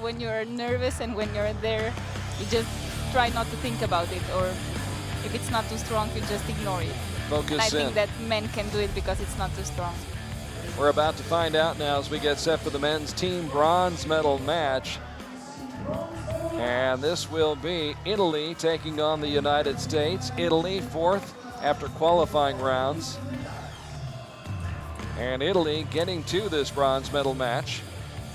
when you're nervous and when you're there, you just try not to think about it, or if it's not too strong, you just ignore it. Focus and I in. think that men can do it because it's not too strong. We're about to find out now as we get set for the men's team bronze medal match. And this will be Italy taking on the United States. Italy fourth after qualifying rounds. And Italy getting to this bronze medal match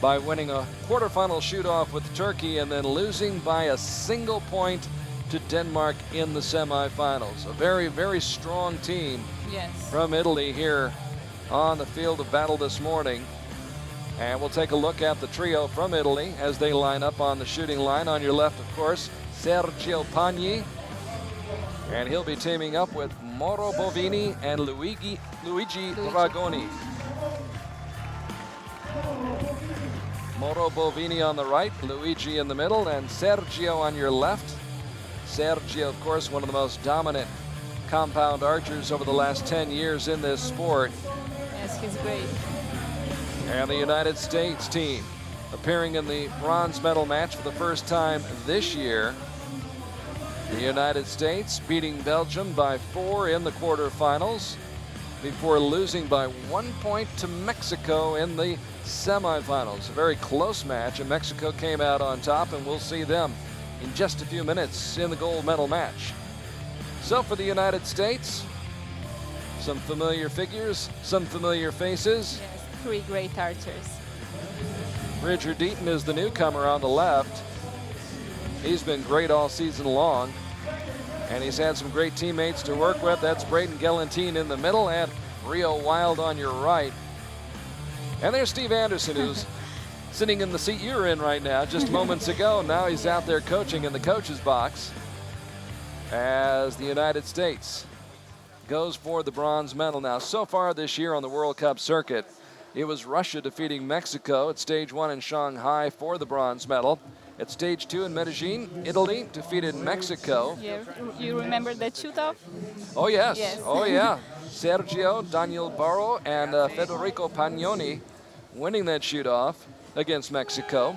by winning a quarterfinal shoot-off with Turkey and then losing by a single point to Denmark in the semifinals. A very, very strong team from Italy here on the field of battle this morning. And we'll take a look at the trio from Italy as they line up on the shooting line. On your left, of course, Sergio Pagni. And he'll be teaming up with Mauro Bovini and Luigi Dragoni. Mauro Bovini on the right, Luigi in the middle, and Sergio on your left. Sergio, of course, one of the most dominant compound archers over the last 10 years in this sport. Yes, he's great. And the United States team appearing in the bronze medal match for the first time this year. The United States beating Belgium by 4 in the quarterfinals before losing by 1 point to Mexico in the semifinals. A very close match, and Mexico came out on top, and we'll see them in just a few minutes in the gold medal match. So for the United States, some familiar figures, some familiar faces. Yes, 3 great archers. Bridger Deaton is the newcomer on the left. He's been great all season long, and he's had some great teammates to work with. That's Braden Galantine in the middle and Rio Wild on your right. And there's Steve Anderson, who's sitting in the seat you're in right now just moments ago. Now he's out there coaching in the coach's box as the United States goes for the bronze medal. Now, so far this year on the World Cup circuit, it was Russia defeating Mexico at stage 1 in Shanghai for the bronze medal. At stage 2 in Medellin, Italy defeated Mexico. Yeah, you remember that shoot-off? Oh, yes. Yes. Oh, yeah. Sergio, Daniel Barro, and Federico Pagnoni winning that shoot-off against Mexico.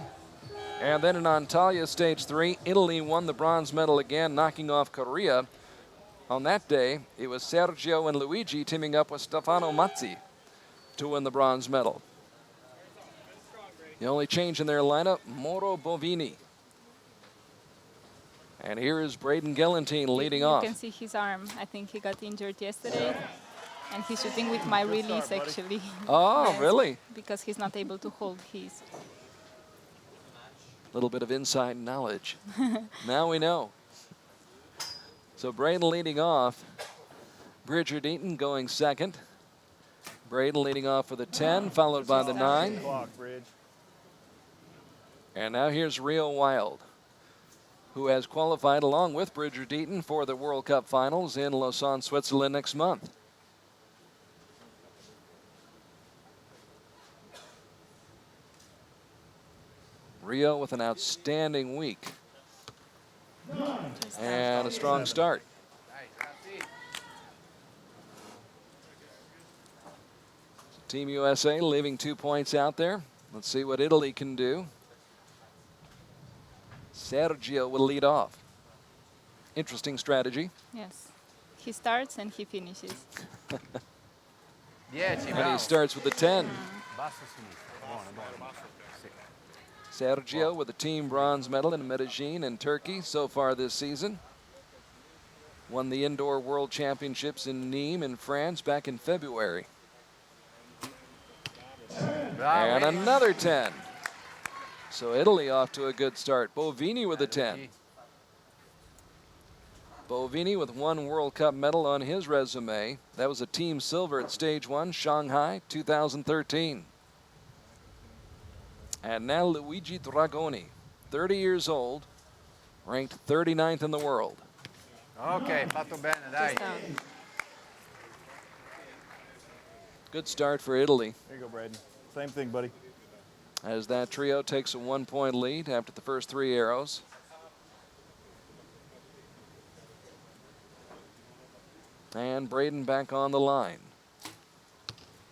And then in Antalya, stage 3, Italy won the bronze medal again, knocking off Korea. On that day, it was Sergio and Luigi teaming up with Stefano Mazzi to win the bronze medal. The only change in their lineup, Mauro Bovini. And here is Braden Galantine leading off. You can see his arm. I think he got injured yesterday. And he's shooting with my release, actually. Oh, Yes, really? Because he's not able to hold his. A little bit of inside knowledge. Now we know. So Braden leading off. Bridger Deaton going second. Braden leading off for the 10, followed by the 9. And now here's Rio Wild, who has qualified along with Bridger Deaton for the World Cup finals in Lausanne, Switzerland next month. Rio with an outstanding week and a strong start. Team USA leaving 2 points out there. Let's see what Italy can do. Sergio will lead off. Interesting strategy. Yes. He starts and he finishes. And he starts with the 10. Sergio with a team bronze medal in Medellin in Turkey so far this season. Won the indoor world championships in Nîmes in France back in February. And another 10. So Italy off to a good start. Bovini with a 10. Bovini with 1 World Cup medal on his resume. That was a team silver at stage 1, Shanghai, 2013. And now Luigi Dragoni, 30 years old, ranked 39th in the world. Ok, fatto bene, dai. Good start for Italy. There you go, Braden. Same thing, buddy. As that trio takes a 1-point lead after the first 3 arrows. And Braden back on the line.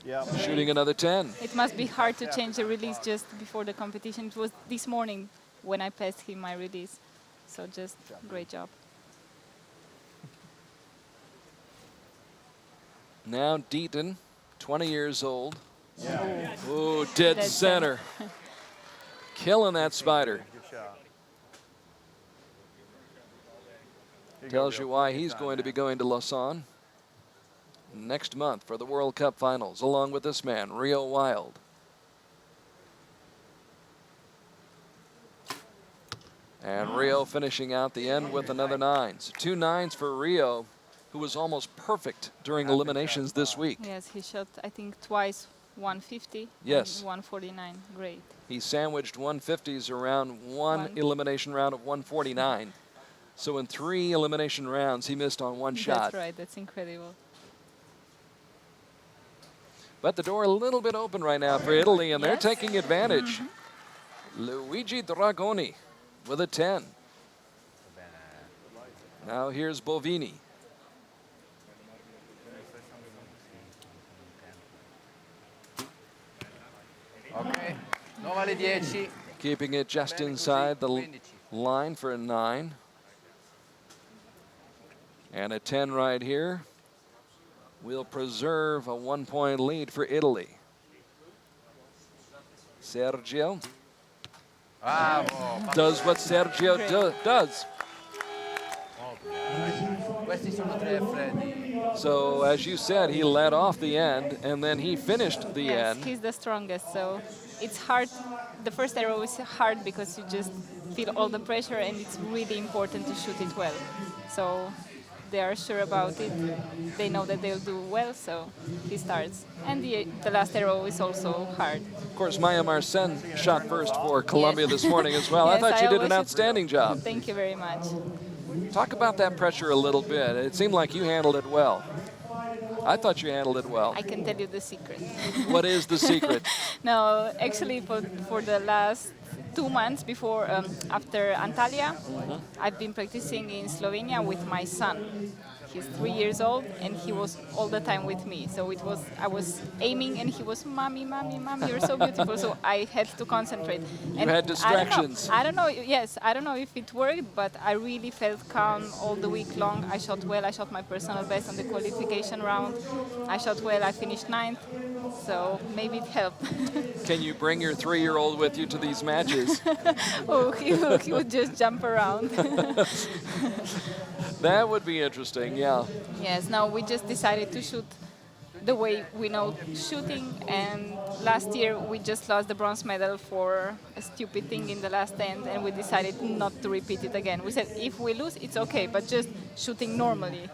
Yeah. shooting another 10. It must be hard to change the release just before the competition. It was this morning when I passed him my release. So just great job. Now Deaton, 20 years old. Yeah. Ooh, dead Dead center. Killing that spider. Good shot. Here Tells go, you Rio. why Good he's time, going to be man. going to Lausanne next month for the World Cup Finals, along with this man, Rio Wild. And Rio finishing out the end with another 9. So 2 9s for Rio, who was almost perfect during eliminations this week. Yes, he shot, I think, twice 150 Yes. and 149. Great. He sandwiched 150s around one elimination round of 149. So in 3 elimination rounds, he missed on 1 shot. That's right. That's incredible. But the door a little bit open right now for Italy, and they're Yes. taking advantage. Luigi Dragoni with a 10. Now here's Bovini. Ok, 9 alle 10. Keeping it just Bene così, inside the 15. line for a 9. And a 10 right here will preserve a 1-point lead for Italy. Sergio Bravo. does what Sergio does. Questi sono 3 freddi. So as you said, he led off the end and then he finished the Yes, end. he's the strongest. So it's hard. The first arrow is hard because you just feel all the pressure, and it's really important to shoot it well. So they are sure about it. They know that they'll do well, so he starts. And the last arrow is also hard. Of course, Maya Marcen shot first for Colombia Yes. this morning as well. I Yes, thought you did an always shoot- outstanding job. Thank you very much. Talk about that pressure a little bit. It seemed like you handled it well. I thought you handled it well. I can tell you the secret. What is the secret? No, actually, for the last 2 months before, after Antalya, I've been practicing in Slovenia with my son. He's 3 years old, and he was all the time with me. So I was aiming, and he was, "Mommy, mommy, mommy, you're so beautiful." So I had to concentrate. You had distractions. I don't know. Yes, I don't know if it worked, but I really felt calm all the week long. I shot well. I shot my personal best on the qualification round. I shot well. I finished 9th. So maybe it helped. Can you bring your 3-year-old with you to these matches? Oh, he would just jump around. That would be interesting, yeah. Yes, no, we just decided to shoot the way we know shooting, and last year we just lost the bronze medal for a stupid thing in the last end, and we decided not to repeat it again. We said if we lose, it's okay, but just shooting normally.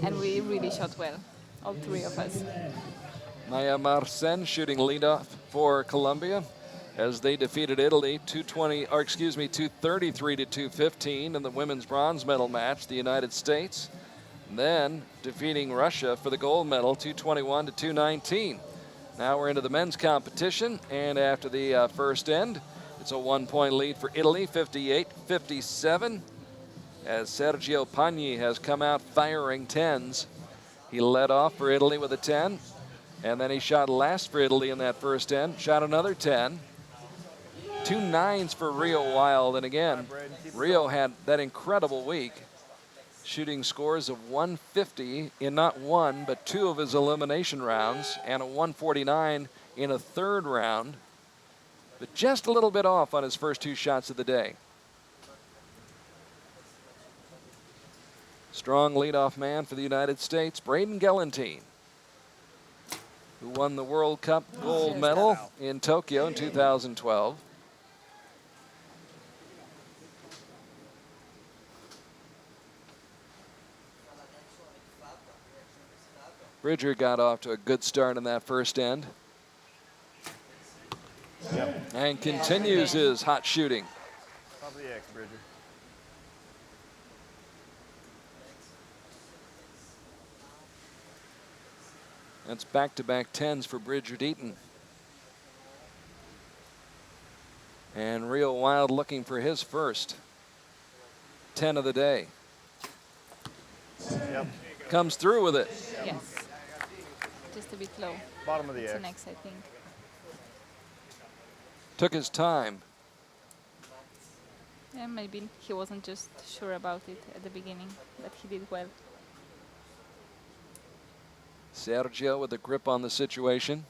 And we really shot well, all 3 of us. Maya Marcen shooting leadoff for Colombia as they defeated Italy 233 to 215 in the women's bronze medal match, the United States. And then defeating Russia for the gold medal 221 to 219. Now we're into the men's competition, and after the first end, it's a 1-point lead for Italy, 58-57, as Sergio Pagni has come out firing 10s. He led off for Italy with a 10, and then he shot last for Italy in that first end, shot another 10. 2 9s for Rio Wild, and again, Rio had that incredible week, shooting scores of 150 in not 1, but 2 of his elimination rounds, and a 149 in a 3rd round, but just a little bit off on his first 2 shots of the day. Strong leadoff man for the United States, Braden Gelantine, who won the World Cup gold medal in Tokyo in 2012. Bridger got off to a good start in that first end. Yep. And continues his hot shooting. Top of the X, Bridger. That's back-to-back 10s for Bridger Deaton. And Rio Wild looking for his first 10 of the day. Yep. Comes through with it. Yes. Just a bit low. Bottom of the It's X. an X, I think. Took his time. Yeah, maybe he wasn't just sure about it at the beginning, but he did well. Sergio with a grip on the situation.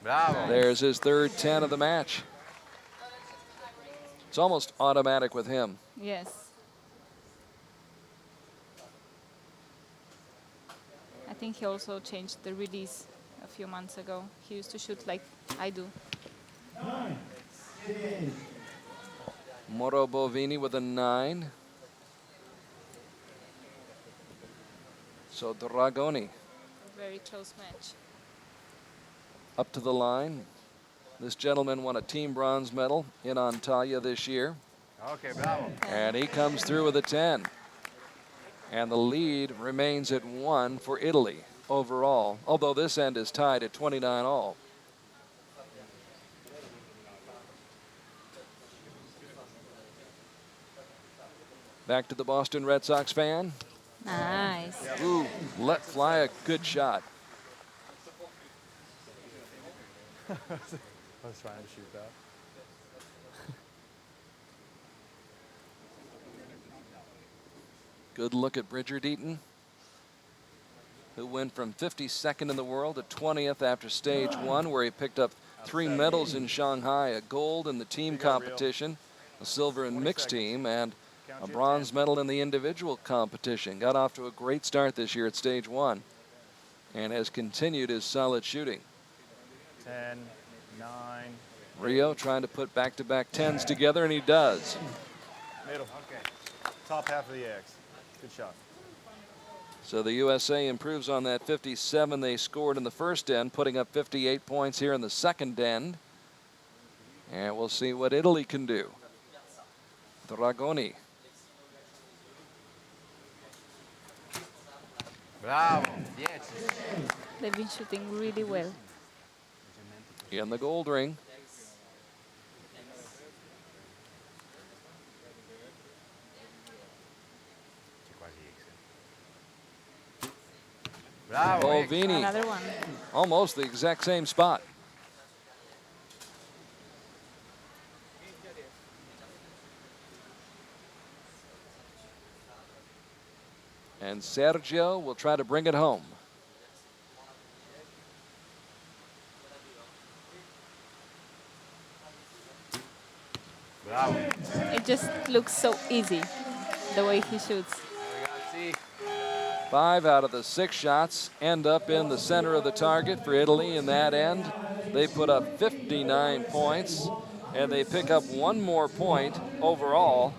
Bravo. There's his third 10 of the match. It's almost automatic with him. Yes. I think he also changed the release a few months ago. He used to shoot like I do. Moro Bovini with a 9. So Dragoni Very close match. up to the line. This gentleman won a team bronze medal in Antalya this year. Okay, bravo. And he comes through with a 10. And the lead remains at 1 for Italy overall, although this end is tied at 29 all. Back to the Boston Red Sox fan. Nice. Ooh, let fly a good shot. I was trying to shoot that. Good look at Bridger Deaton, who went from 52nd in the world to 20th after stage 1, where he picked up 3 medals in Shanghai, a gold in the team competition, a silver in mixed team, and a bronze medal in the individual competition. Got off to a great start this year at stage 1 and has continued his solid shooting. 10, 9. Rio trying to put back-to-back 10s together, and he does. Middle. Okay. Top half of the X. Good shot. So the USA improves on that 57 they scored in the first end, putting up 58 points here in the second end. And we'll see what Italy can do. Dragoni. Bravo. 10. They've been shooting really well. In the gold ring. Bravo. Bovini, Another one. almost the exact same spot. And Sergio will try to bring it home. Bravo. It just looks so easy, the way he shoots. Ragazzi. 5 out of the 6 shots end up in the center of the target for Italy in that end. They put up 59 points, and they pick up 1 more point overall,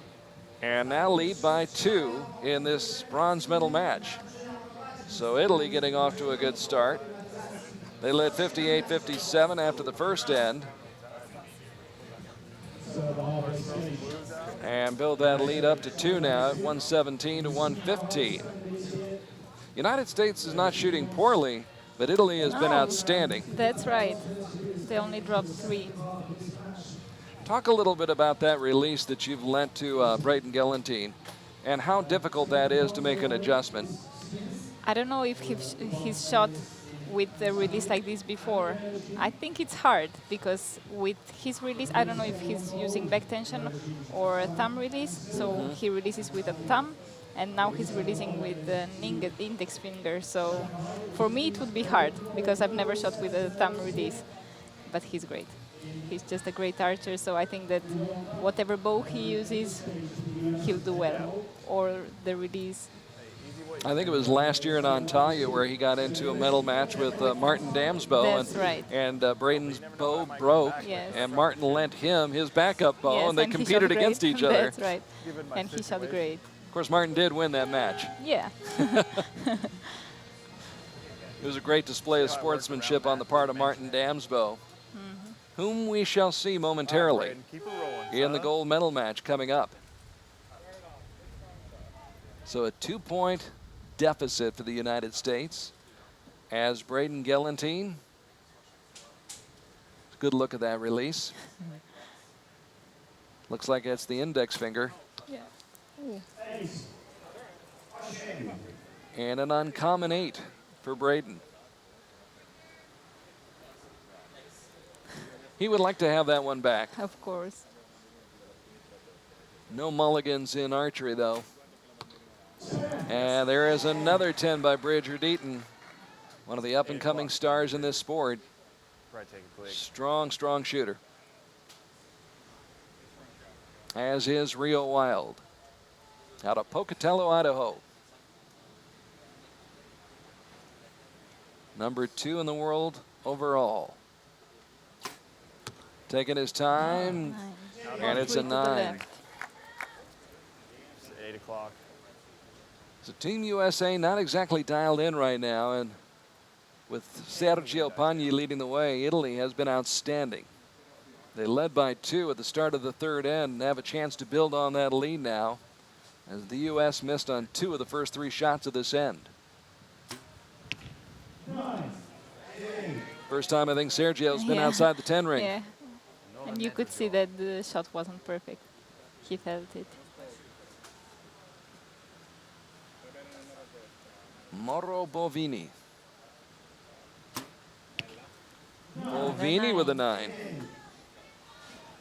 and now lead by 2 in this bronze medal match. So Italy getting off to a good start. They led 58-57 after the first end, and build that lead up to 2 now at 117 to 115. United States is not shooting poorly, but Italy has been No. outstanding. That's right. They only dropped 3. Talk a little bit about that release that you've lent to Brayden Gellantine and how difficult that is to make an adjustment. I don't know if he's shot with a release like this before. I think it's hard because with his release, I don't know if he's using back tension or a thumb release. So he releases with a thumb, and now he's releasing with an index finger. So for me, it would be hard because I've never shot with a thumb release. But he's great. He's just a great archer. So I think that whatever bow he uses, he'll do well. Or the release. I think it was last year in Antalya where he got into a medal match with Martin Dam's bow. That's and, right. And Brayden's bow broke, Yes. and Martin lent him his backup bow, Yes, and they he competed shot against great. each other. That's right. And he shot great. Of course, Martin did win that match. Yeah. It was a great display of sportsmanship on the part of Martin Damsbo, whom we shall see momentarily Keep it rolling. in the gold medal match coming up. So a 2-point deficit for the United States as Brayden Gellantine. Good look at that release. Looks like it's the index finger. Yeah. Ooh. And an uncommon 8 for Braden. He would like to have that one back. Of course. No mulligans in archery, though. And there is another 10 by Bridger Deaton, one of the up-and-coming stars in this sport. Right, take a click. Strong, strong shooter. As is Rio Wild, out of Pocatello, Idaho. Number 2 in the world overall. Taking his time, and it's a 9. It's 8 o'clock. So Team USA not exactly dialed in right now, and with Sergio Pagni leading the way, Italy has been outstanding. They led by 2 at the start of the third end and have a chance to build on that lead now, as the U.S. missed on 2 of the first 3 shots of this end. First time I think Sergio's been outside the 10 ring. Yeah. And you could see that the shot wasn't perfect. He felt it. Mauro Bovini. Bovini with a 9.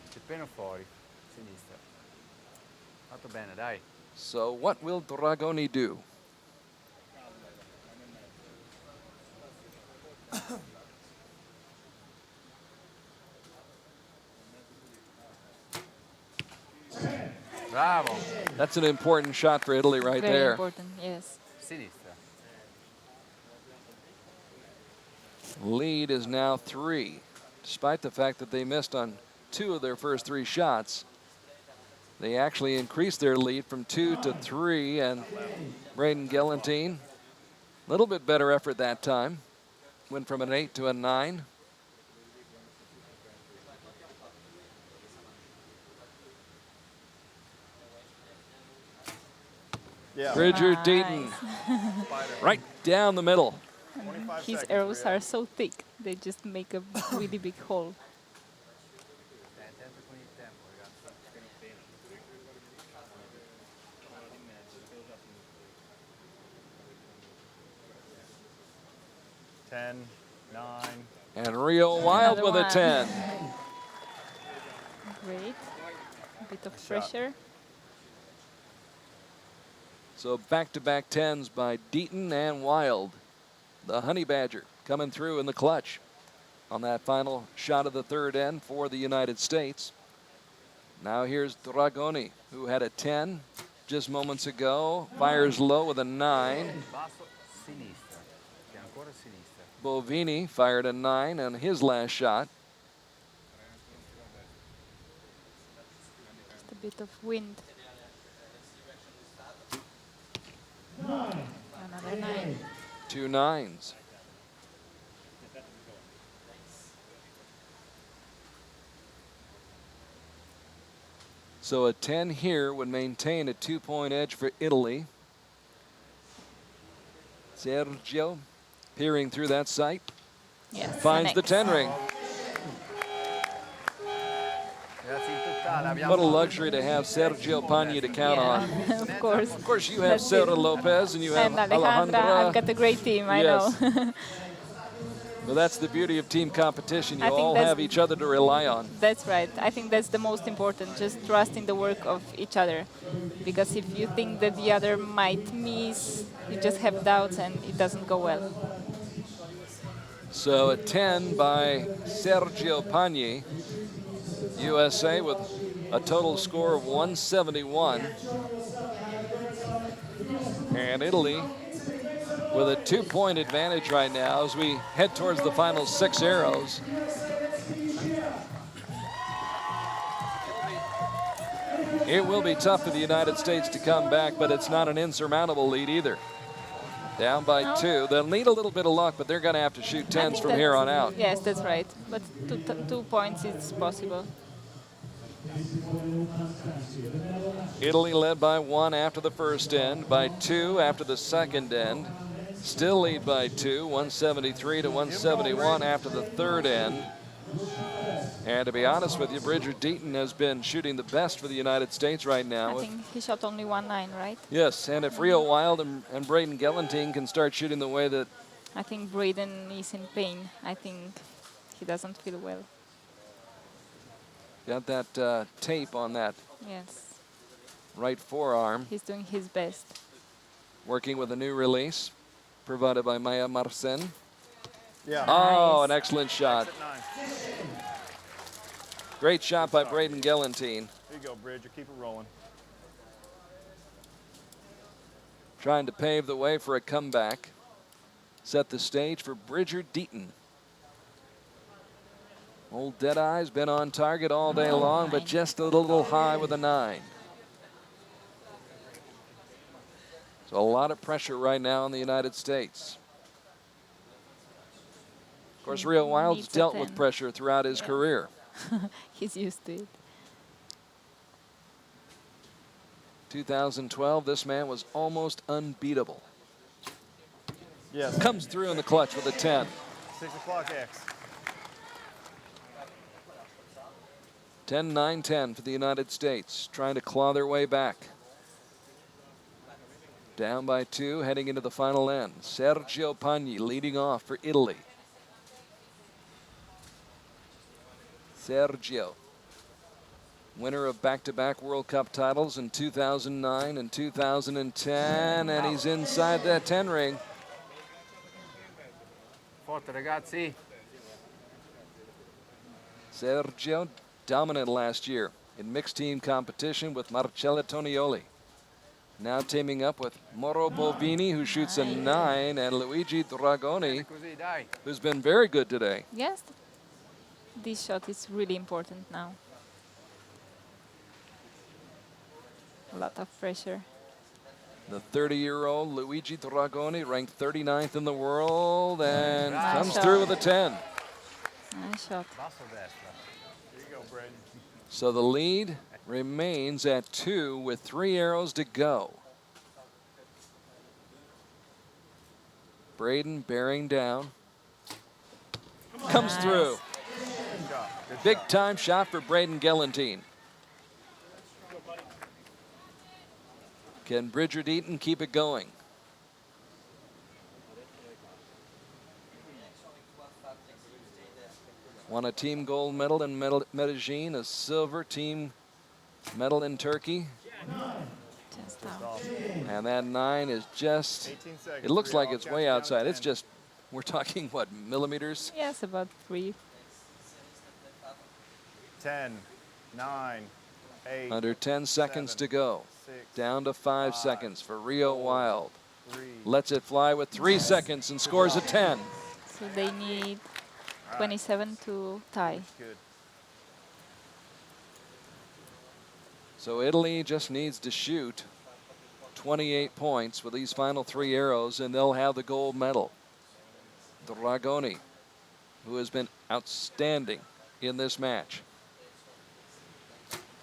C'è pieno fuori, sinistra. Fatto bene, dai. So what will Dragoni do? Bravo. That's an important shot for Italy right Very there. important, yes. Sinistra. Lead is now 3. Despite the fact that they missed on 2 of their first 3 shots, they actually increased their lead from 2 to 3, and Braden Gelantine, a little bit better effort that time. Went from an 8 to a 9. Yeah. Bridger Nice. Deaton, right down the middle. 25 His seconds, arrows Rio. are so thick, they just make a really big hole. Attento con il tempo, ragazzi. 10, 9. And Rio Wild Another with a one. 10. Great. A bit of Shot. pressure. So back-to-back 10s by Deaton and Wild. The Honey Badger coming through in the clutch on that final shot of the third end for the United States. Now here's Dragoni, who had a 10 just moments ago. Fires low with a 9. Basso, sinistra. Che ancora sinistra. Bovini fired a 9 on his last shot. Just a bit of wind. Another 9. 2 9s. So a 10 here would maintain a 2-point edge for Italy. Sergio peering through that sight. Yes. Finds the 10 ring. Ragazzi, in totale abbiamo... What a luxury to have Sergio Pagni to count on. Yeah, of course. Of course, you have That's Sarah it. Lopez and you have And Alejandra, I've got Alejandra. a great team, I Yes. know. Well, that's the beauty of team competition. You I think all that's- have each other to rely on. That's right. I think that's the most important, just trust in the work of each other. Because if you think that the other might miss, you just have doubts and it doesn't go well. So a 10 by Sergio Pagni. USA with a total score of 171. And Italy with a 2-point advantage right now as we head towards the final 6 arrows. It will be tough for the United States to come back, but it's not an insurmountable lead either. Down by No. 2. They'll need a little bit of luck, but they're going to have to shoot I 10s think from here on out. Yes, that's right. But 2 points is possible. Italy led by 1 after the first end, by 2 after the second end. Still lead by 2, 173 to 171 after the third end. And to be honest with you, Bridger Deaton has been shooting the best for the United States right now. I think he shot only 1-9, right? Yes, and if Rio Wild and Braden Gelantine can start shooting the way that I think Braden is in pain. I think he doesn't feel well. Got that tape on that Yes, right forearm. he's doing his best. Working with a new release provided by Maya Marcin. Yeah. Oh, an Nice. excellent shot. Exit 9. Great shot by Braden Gelantine. There you go, Bridger. Keep it rolling. Trying to pave the way for a comeback. Set the stage for Bridger Deaton. Old Deadeye's been on target all day long, but just a little high with a 9. So a lot of pressure right now in the United States. Of course, Rio Wilde's Needs a dealt with 10. pressure throughout his career. He's used to it. 2012, this man was almost unbeatable. Yes. Comes through in the clutch with a 10. 6 o'clock X. 10-9-10 for the United States, trying to claw their way back. Down by 2, heading into the final end. Sergio Pagni leading off for Italy. Sergio, winner of back-to-back World Cup titles in 2009 and 2010, and he's inside that 10 ring. Forte ragazzi. Sergio dominant last year in mixed team competition with Marcello Tonioli. Now teaming up with Mauro Bovini, who shoots a 9, and Luigi Dragoni, Così, dai. who's been very good today. Yes, this shot is really important now. A lot of pressure. The 30-year-old Luigi Dragoni, ranked 39th in the world, and Nice comes shot. through with a 10. Nice shot. Basso destra. There you go, Braden. So the lead remains at 2 with 3 arrows to go. Braden bearing down. Comes Nice. through. Good job. Good Big job. time shot for Braden Gelantine. Can Bridger Deaton keep it going? Won a team gold medal in Medellin, a silver team medal in Turkey. Just out. Off. And that 9 is just, 18 seconds. it looks Three like off, it's count way down to outside. 10. It's just, we're talking, what, millimeters? Yes, about 3. 10, 9, 8, Under 10 seconds 7, to go. 6, Down to 5 5, seconds for Rio Wild. 3. Lets it fly with 3 seconds and scores a 10. So they need 27 to tie. Good. So Italy just needs to shoot 28 points with these final 3 arrows, and they'll have the gold medal. Dragoni, who has been outstanding in this match.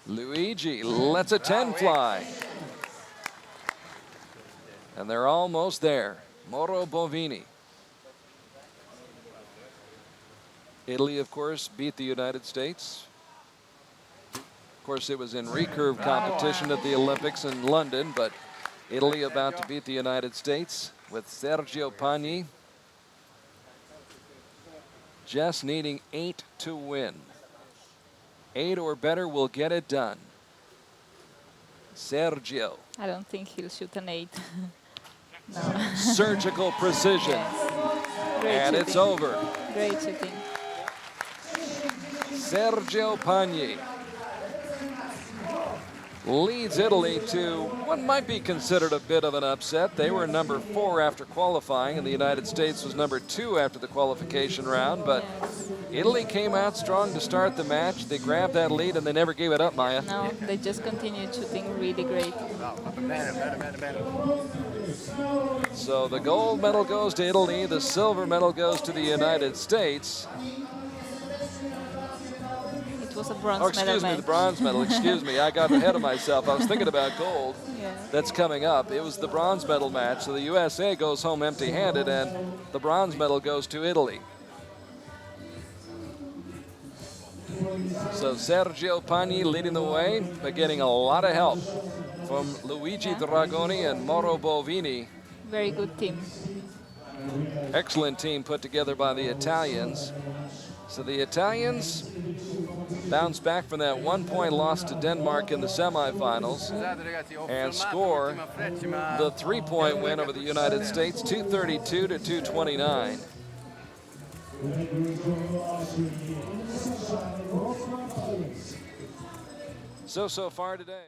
Luigi lets a 10 fly. And they're almost there. Mauro Bovini. Italy, of course, beat the United States. Of course, it was in recurve competition at the Olympics in London, but Italy about to beat the United States with Sergio Pagni just needing 8 to win. 8 or better will get it done. Sergio, I don't think he'll shoot an 8. No. surgical precision, Great and shooting. it's over. Great shooting. Sergio Pagni leads Italy to what might be considered a bit of an upset. They were number 4 after qualifying, and the United States was number 2 after the qualification round. But Yes. Italy came out strong to start the match. They grabbed that lead, and they never gave it up, Maya. No, they just continued shooting really great. Better. So the gold medal goes to Italy. The silver medal goes to the United States. It was a bronze Oh, medal excuse me, match. the bronze medal. Excuse me, I got ahead of myself. I was thinking about gold. Yeah. That's coming up. It was the bronze medal match. So the USA goes home empty-handed, and the bronze medal goes to Italy. So Sergio Pagni leading the way, but getting a lot of help from Luigi Yeah. Dragoni and Mauro Bovini. Very good team. Excellent team put together by the Italians. So the Italians bounce back from that 1-point loss to Denmark in the semifinals and score the 3-point win over the United States, 232 to 229. So far today.